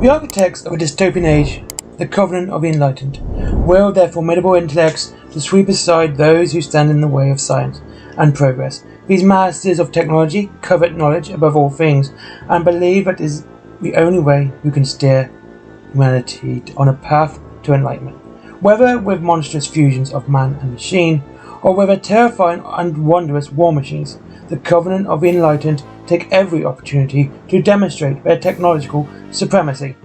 The architects of a dystopian age, the Covenant of the Enlightened, willed their formidable intellects to sweep aside those who stand in the way of science and progress. These masters of technology covet knowledge above all things and believe that it is the only way you can steer humanity on a path to enlightenment. Whether with monstrous fusions of man and machine, or with terrifying and wondrous war machines, the Covenant of the Enlightened take every opportunity to demonstrate their technological supremacy.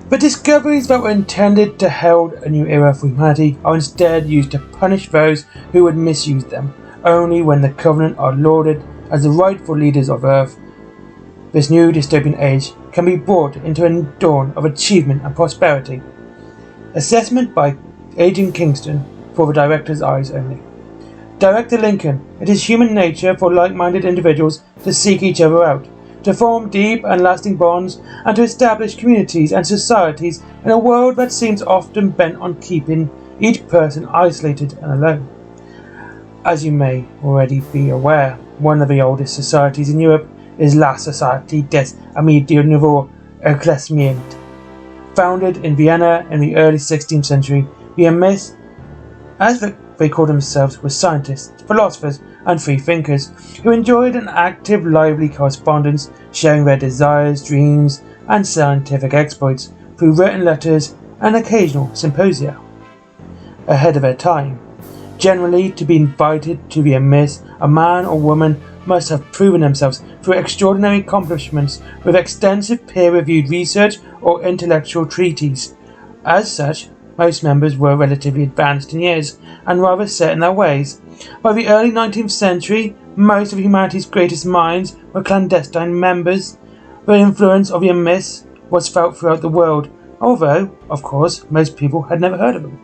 The discoveries that were intended to herald a new era for humanity are instead used to punish those who would misuse them. Only when the Covenant are lauded as the rightful leaders of Earth, this new dystopian age can be brought into a dawn of achievement and prosperity. Assessment by Agent Kingston for the director's eyes only. Director Lincoln, it is human nature for like-minded individuals to seek each other out, to form deep and lasting bonds, and to establish communities and societies in a world that seems often bent on keeping each person isolated and alone. As you may already be aware, one of the oldest societies in Europe is La Société des Amis du Nouveau Éclaircissement. Founded in Vienna in the early 16th century, the Amis, as they called themselves, were scientists, philosophers, and free thinkers who enjoyed an active, lively correspondence, sharing their desires, dreams, and scientific exploits through written letters and occasional symposia. Ahead of their time. Generally, to be invited to the Amis, a man or woman must have proven themselves through extraordinary accomplishments with extensive peer-reviewed research or intellectual treatise. As such, most members were relatively advanced in years and rather set in their ways. By the early 19th century, most of humanity's greatest minds were clandestine members. The influence of the Amis was felt throughout the world, although, of course, most people had never heard of them.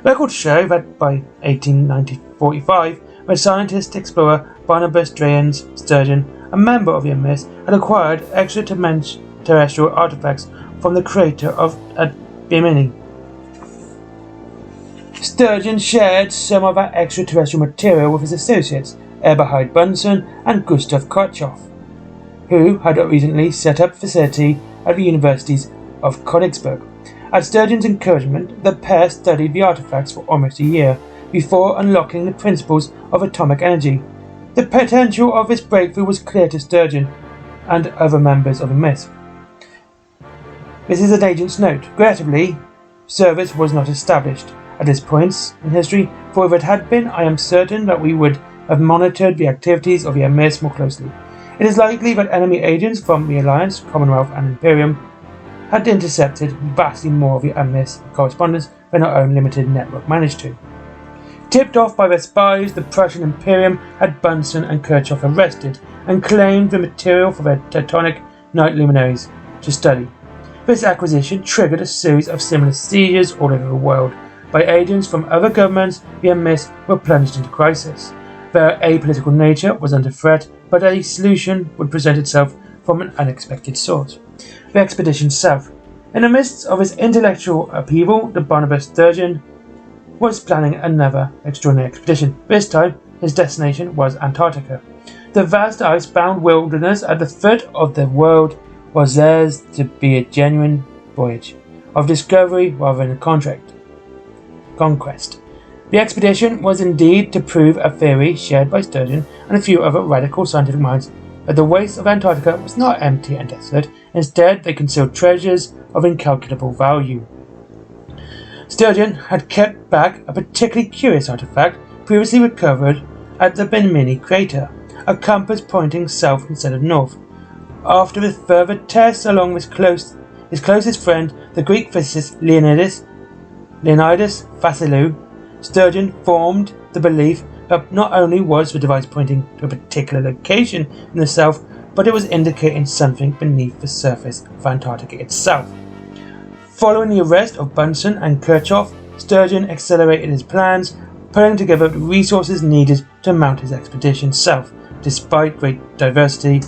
Records show that by 1845, the scientist explorer Barnabas Drayens Sturgeon, a member of the Amis, had acquired extraterrestrial artifacts from the crater of Bimini. Sturgeon shared some of that extraterrestrial material with his associates, Eberhard Bunsen and Gustav Kirchhoff, who had recently set up a facility at the universities of Königsberg. At Sturgeon's encouragement, the pair studied the artifacts for almost a year before unlocking the principles of atomic energy. The potential of this breakthrough was clear to Sturgeon and other members of the Amis. This is an agent's note. Regrettably, service was not established at this point in history, for if it had been, I am certain that we would have monitored the activities of the Amis more closely. It is likely that enemy agents from the Alliance, Commonwealth and Imperium had intercepted vastly more of the Amis correspondence than our own limited network managed to. Tipped off by their spies, the Prussian Imperium had Bunsen and Kirchhoff arrested and claimed the material for their Teutonic night luminaries to study. This acquisition triggered a series of similar seizures all over the world. By agents from other governments, the Amis were plunged into crisis. Their apolitical nature was under threat, but a solution would present itself from an unexpected source. The expedition south. In the midst of his intellectual upheaval, the Barnabas Sturgeon was planning another extraordinary expedition. This time, his destination was Antarctica. The vast ice-bound wilderness at the foot of the world was theirs to be a genuine voyage of discovery rather than a conquest. The expedition was indeed to prove a theory shared by Sturgeon and a few other radical scientific minds that the waste of Antarctica was not empty and desolate. Instead, they concealed treasures of incalculable value. Sturgeon had kept back a particularly curious artifact previously recovered at the Bimini crater, a compass pointing south instead of north. After his further tests along with his closest friend, the Greek physicist Leonidas Vassiliou, Sturgeon formed the belief that not only was the device pointing to a particular location in the south, but it was indicating something beneath the surface of Antarctica itself. Following the arrest of Bunsen and Kirchhoff, Sturgeon accelerated his plans, pulling together the resources needed to mount his expedition south. Despite great diversity,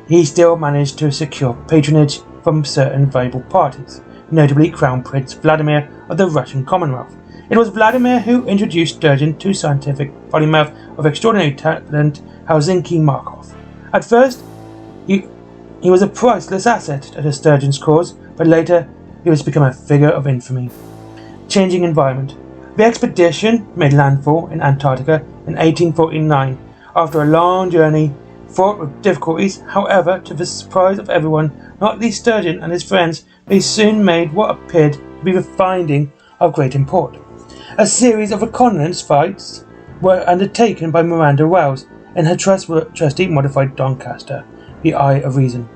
he still managed to secure patronage from certain valuable parties, notably Crown Prince Vladimir of the Russian Commonwealth. It was Vladimir who introduced Sturgeon to scientific polymath of extraordinary talent, Helsinki Markov. At first, he He was a priceless asset to the Sturgeon's cause, but later he was become a figure of infamy. Changing environment. The expedition made landfall in Antarctica in 1849 after a long journey fraught with difficulties. However, to the surprise of everyone, not least Sturgeon and his friends, they soon made what appeared to be the finding of great import. A series of reconnaissance flights were undertaken by Miranda Wells and her trusty modified Doncaster, the Eye of Reason.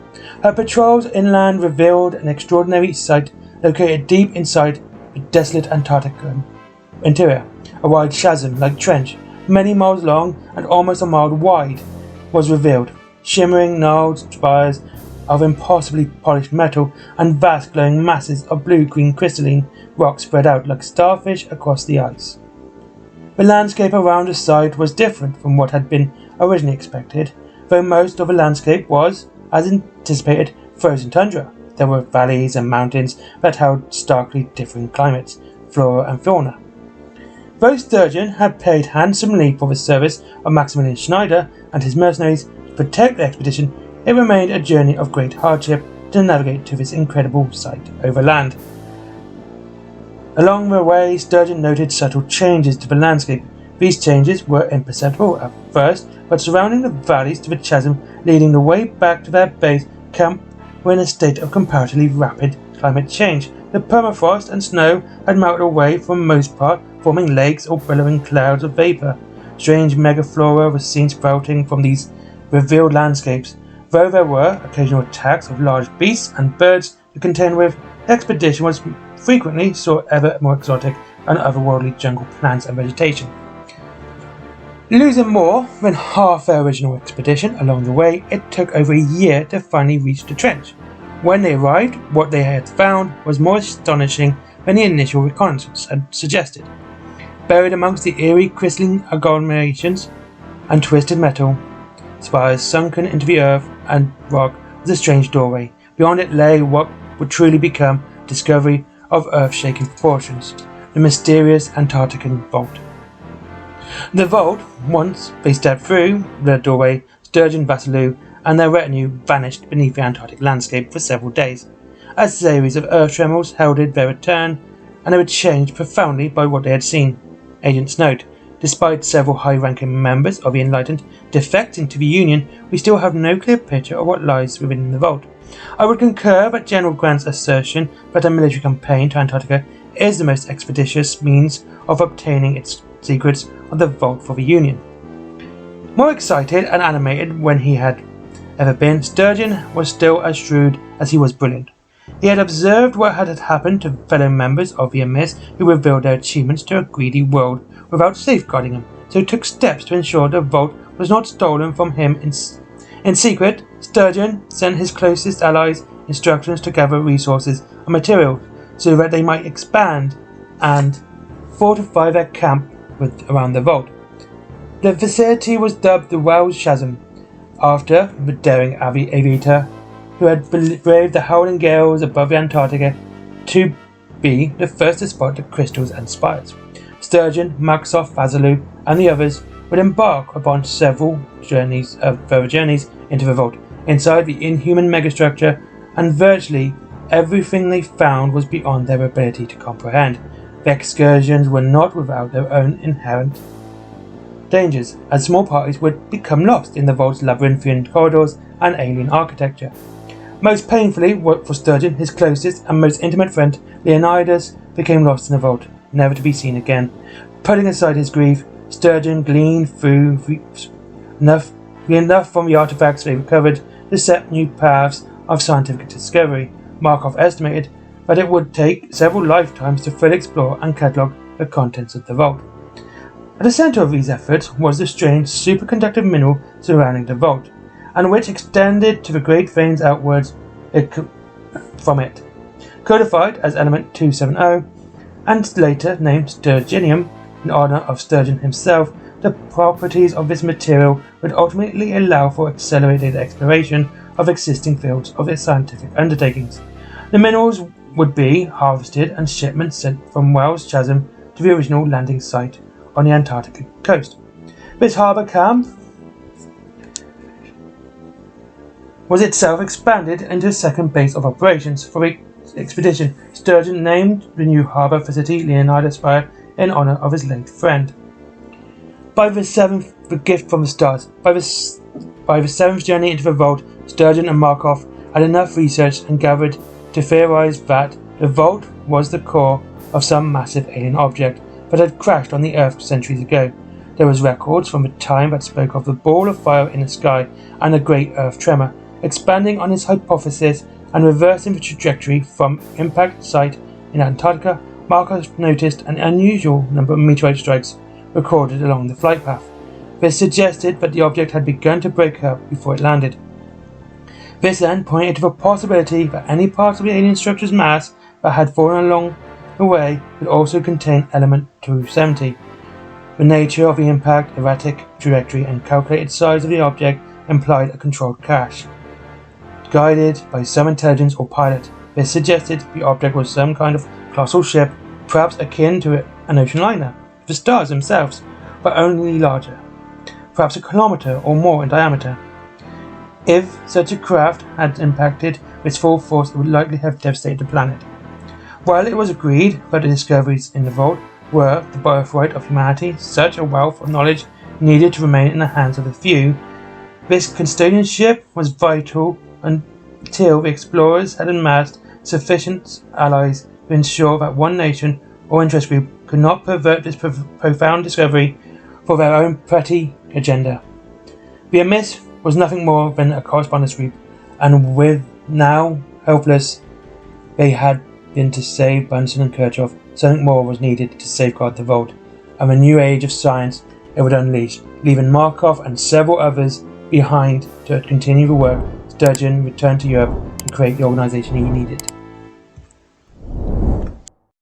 Her patrols inland revealed an extraordinary sight located deep inside the desolate Antarctic interior. A wide chasm-like trench, many miles long and almost a mile wide, was revealed. Shimmering knolls, spires of impossibly polished metal, and vast glowing masses of blue-green crystalline rock spread out like starfish across the ice. The landscape around the site was different from what had been originally expected, though most of the landscape was, as anticipated, frozen tundra. There were valleys and mountains that held starkly differing climates, flora and fauna. Though Sturgeon had paid handsomely for the service of Maximilian Schneider and his mercenaries to protect the expedition, it remained a journey of great hardship to navigate to this incredible site overland. Along the way, Sturgeon noted subtle changes to the landscape. These changes were imperceptible at first, but surrounding the valleys to the chasm leading the way back to their base camp were in a state of comparatively rapid climate change. The permafrost and snow had melted away for the most part, forming lakes or billowing clouds of vapor. Strange megaflora was seen sprouting from these revealed landscapes. Though there were occasional attacks of large beasts and birds to contend with, the expedition was frequently saw ever more exotic and otherworldly jungle plants and vegetation. Losing more than half their original expedition along the way, it took over a year to finally reach the trench. When they arrived, what they had found was more astonishing than the initial reconnaissance had suggested. Buried amongst the eerie crystalline agglomerations and twisted metal spires sunken into the earth and rock was a strange doorway. Beyond it lay what would truly become a discovery of earth-shaking proportions, the mysterious Antarctican vault. The vault, once they stepped through the doorway, Sturgeon, Vassalou, and their retinue vanished beneath the Antarctic landscape for several days. A series of earth tremors heralded their return, and they were changed profoundly by what they had seen. Agents note, despite several high-ranking members of the Enlightened defecting to the Union, we still have no clear picture of what lies within the vault. I would concur with General Grant's assertion that a military campaign to Antarctica is the most expeditious means of obtaining its secrets of the vault for the Union. More excited and animated when he had ever been, Sturgeon was still as shrewd as he was brilliant. He had observed what had happened to fellow members of the emirs who revealed their achievements to a greedy world without safeguarding him, so took steps to ensure the vault was not stolen from him in secret. Sturgeon sent his closest allies instructions to gather resources and materials so that they might expand and fortify their camp around the vault. The facility was dubbed the Wells Chasm, after the daring aviator who had braved the howling gales above the Antarctica to be the first to spot the crystals and spires. Sturgeon, Maxoff, Vassalou, and the others would embark upon several further journeys into the vault, inside the inhuman megastructure, and virtually everything they found was beyond their ability to comprehend. The excursions were not without their own inherent dangers, as small parties would become lost in the vault's labyrinthine corridors and alien architecture. Most painfully for Sturgeon, his closest and most intimate friend, Leonidas, became lost in the vault, never to be seen again. Putting aside his grief, Sturgeon gleaned enough from the artifacts they recovered to set new paths of scientific discovery. Markov estimated that it would take several lifetimes to fully explore and catalogue the contents of the vault. At the centre of these efforts was the strange superconductive mineral surrounding the vault, and which extended to the great veins outwards from it. Codified as element 270, and later named Sturgeonium in honour of Sturgeon himself, the properties of this material would ultimately allow for accelerated exploration of existing fields of its scientific undertakings. The minerals would be harvested and shipments sent from Wells Chasm to the original landing site on the Antarctic coast. This harbour camp was itself expanded into a second base of operations for the expedition. Sturgeon named the new harbour facility Leonard Aspire in honour of his late friend. By the seventh, the gift from the stars. By the seventh journey into the vault, Sturgeon and Markov had enough research and gathered to theorize that the vault was the core of some massive alien object that had crashed on the Earth centuries ago. There was records from the time that spoke of the ball of fire in the sky and a great Earth tremor. Expanding on his hypothesis and reversing the trajectory from impact site in Antarctica, Markov noticed an unusual number of meteorite strikes recorded along the flight path. This suggested that the object had begun to break up before it landed. This then pointed to the possibility that any part of the alien structure's mass that had fallen along the way could also contain element 270. The nature of the impact, erratic trajectory, and calculated size of the object implied a controlled crash, guided by some intelligence or pilot. This suggested the object was some kind of colossal ship, perhaps akin to an ocean liner, the stars themselves, but only larger, perhaps a kilometre or more in diameter. If such a craft had impacted with full force, it would likely have devastated the planet. While it was agreed that the discoveries in the vault were the birthright of humanity, such a wealth of knowledge needed to remain in the hands of the few. This custodianship was vital until the explorers had amassed sufficient allies to ensure that one nation or interest group could not pervert this profound discovery for their own petty agenda. The Amiss was nothing more than a correspondence group, and with now helpless they had been to save Bunsen and Kirchhoff, something more was needed to safeguard the vault, and the new age of science it would unleash, leaving Markov and several others behind to continue the work. Sturgeon returned to Europe to create the organisation he needed.